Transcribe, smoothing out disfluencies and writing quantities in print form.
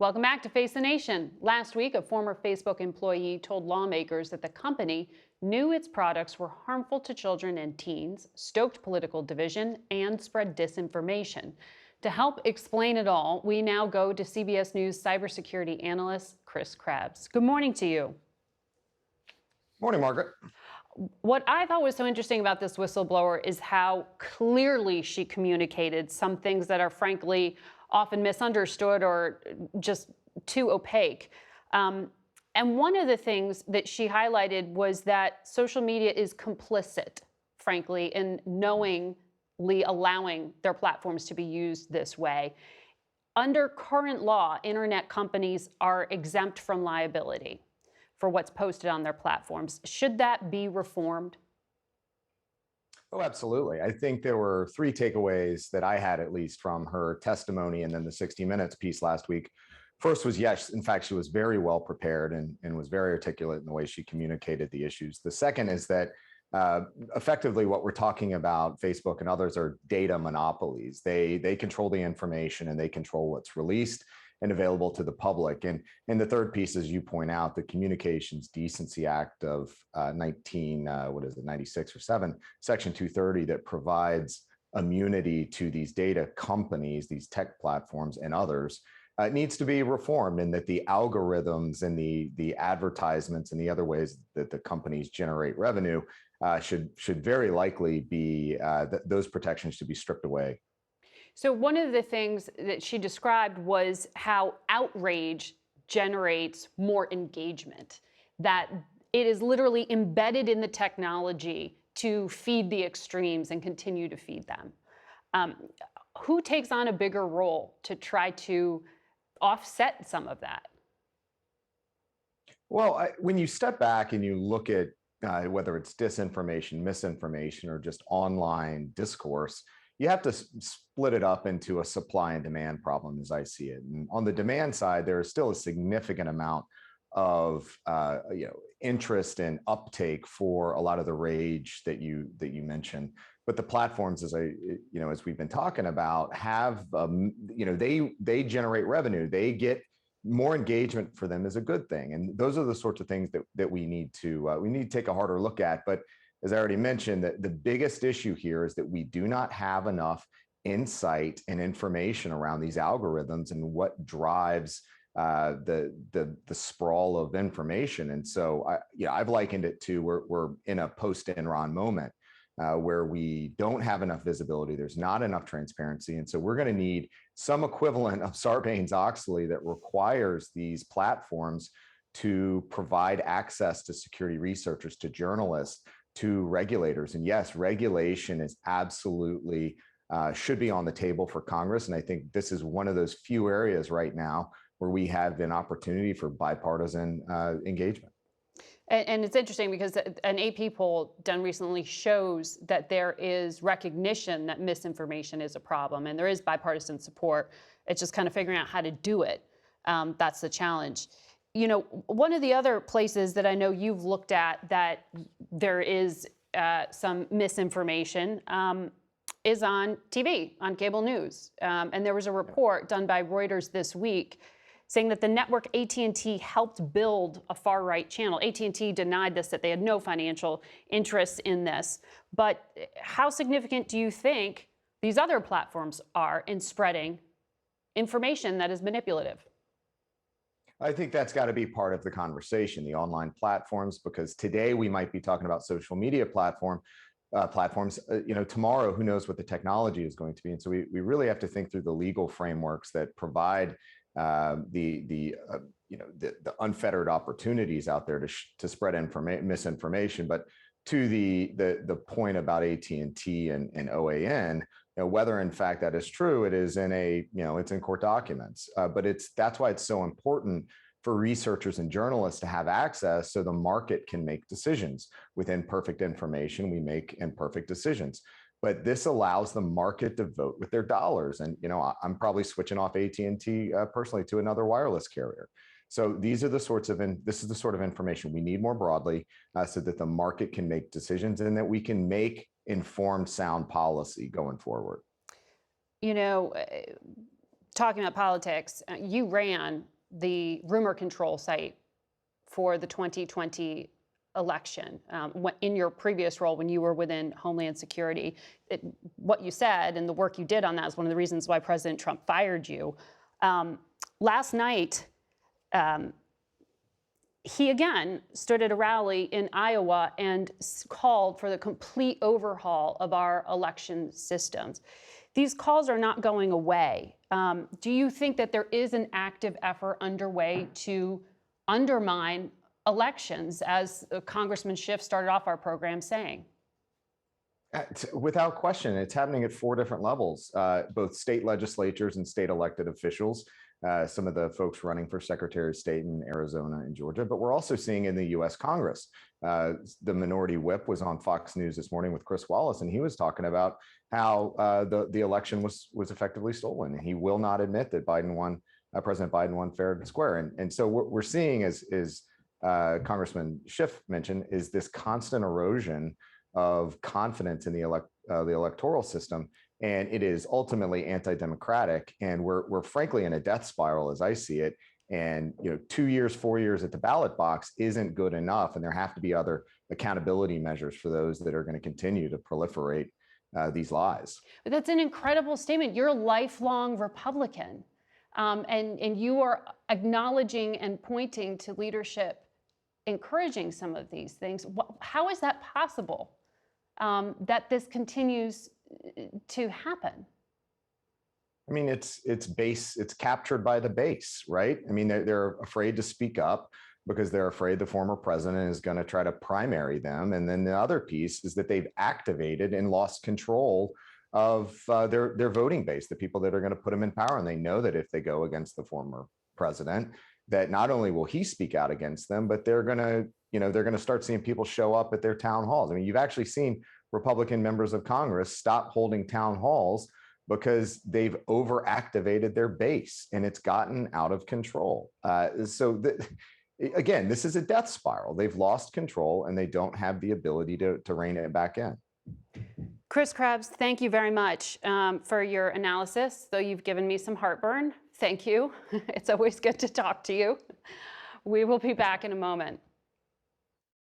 Welcome back to Face the Nation. Last week, a former Facebook employee told lawmakers that the company knew its products were harmful to children and teens, stoked political division, and spread disinformation. To help explain it all, we now go to CBS News cybersecurity analyst Chris Krebs. Good morning to you. Morning, Margaret. What I thought was so interesting about this whistleblower is how clearly she communicated some things that are frankly often misunderstood or just too opaque. And one of the things that she highlighted was that social media is complicit, frankly, in knowingly allowing their platforms to be used this way. Under current law, internet companies are exempt from liability for what's posted on their platforms. Should that be reformed? Oh, absolutely. I think there were three takeaways that I had, at least, from her testimony and then the 60 Minutes piece last week. First was, yes, in fact, she was very well prepared and was very articulate in the way she communicated the issues. The second is that effectively what we're talking about, Facebook and others, are data monopolies. They control the information and they control what's released and available to the public. And the third piece, as you point out, the Communications Decency Act of 96 or 7, Section 230, that provides immunity to these data companies, these tech platforms and others, needs to be reformed, and that the algorithms and the advertisements and the other ways that the companies generate revenue should very likely be, those protections should be stripped away. So one of the things that she described was how outrage generates more engagement, that it is literally embedded in the technology to feed the extremes and continue to feed them. Who takes on a bigger role to try to offset some of that? Well, when you step back and you look at whether it's disinformation, misinformation, or just online discourse, you have to split it up into a supply and demand problem, as I see it. And on the demand side, there is still a significant amount of interest and uptake for a lot of the rage that you mentioned. But the platforms, as we've been talking about, have they generate revenue. They get more engagement. For them is a good thing, and those are the sorts of things that we need to take a harder look at. But as I already mentioned, the biggest issue here is that we do not have enough insight and information around these algorithms and what drives the sprawl of information. And so I've likened it to we're in a post-Enron moment where we don't have enough visibility. There's not enough transparency. And so we're going to need some equivalent of Sarbanes-Oxley that requires these platforms to provide access to security researchers, to journalists, to regulators. And yes, regulation is absolutely should be on the table for Congress. And I think this is one of those few areas right now where we have an opportunity for bipartisan engagement. And it's interesting because an AP poll done recently shows that there is recognition that misinformation is a problem and there is bipartisan support. It's just kind of figuring out how to do it. That's the challenge. You know, one of the other places that I know you've looked at that there is some misinformation is on TV, on cable news. And there was a report done by Reuters this week saying that the network AT&T helped build a far-right channel. AT&T denied this, that they had no financial interest in this. But how significant do you think these other platforms are in spreading information that is manipulative? I think that's got to be part of the conversation, the online platforms, because today we might be talking about social media platforms. Tomorrow, who knows what the technology is going to be. And so we really have to think through the legal frameworks that provide the unfettered opportunities out there to spread misinformation. But to the point about AT&T and OAN, whether in fact that is true, it is it's in court documents. But that's why it's so important for researchers and journalists to have access so the market can make decisions. With imperfect information, we make imperfect decisions. But this allows the market to vote with their dollars. And I'm probably switching off AT&T personally to another wireless carrier. So this is the sort of information we need more broadly so that the market can make decisions and that we can make informed, sound policy going forward. talking about politics, you ran the rumor control site for the 2020 election. In your previous role, when you were within Homeland Security, what you said and the work you did on that is one of the reasons why President Trump fired you. Last night, he again stood at a rally in Iowa and called for the complete overhaul of our election systems. These calls are not going away. Do you think that there is an active effort underway to undermine elections, as Congressman Schiff started off our program saying? Without question, it's happening at 4 different levels, both state legislatures and state elected officials, some of the folks running for Secretary of State in Arizona and Georgia, but we're also seeing in the US Congress. The minority whip was on Fox News this morning with Chris Wallace, and he was talking about how the election was effectively stolen. And he will not admit that President Biden won fair and square. And so what we're seeing is Congressman Schiff mentioned, is this constant erosion of confidence in the electoral system, and it is ultimately anti-democratic. And we're frankly in a death spiral, as I see it. And 2 years, 4 years at the ballot box isn't good enough, and there have to be other accountability measures for those that are going to continue to proliferate these lies. But that's an incredible statement. You're a lifelong Republican, and you are acknowledging and pointing to leadership encouraging some of these things. How is that possible, that this continues to happen? I mean, it's captured by the base, right? I mean, they're afraid to speak up because they're afraid the former president is going to try to primary them. And then the other piece is that they've activated and lost control of their voting base, the people that are going to put them in power. And they know that if they go against the former president, that not only will he speak out against them, but they're going to start seeing people show up at their town halls. I mean, you've actually seen Republican members of Congress stop holding town halls because they've overactivated their base, and it's gotten out of control. Again, this is a death spiral. They've lost control, and they don't have the ability to rein it back in. Chris Krebs, thank you very much for your analysis, though you've given me some heartburn. Thank you. It's always good to talk to you. We will be back in a moment.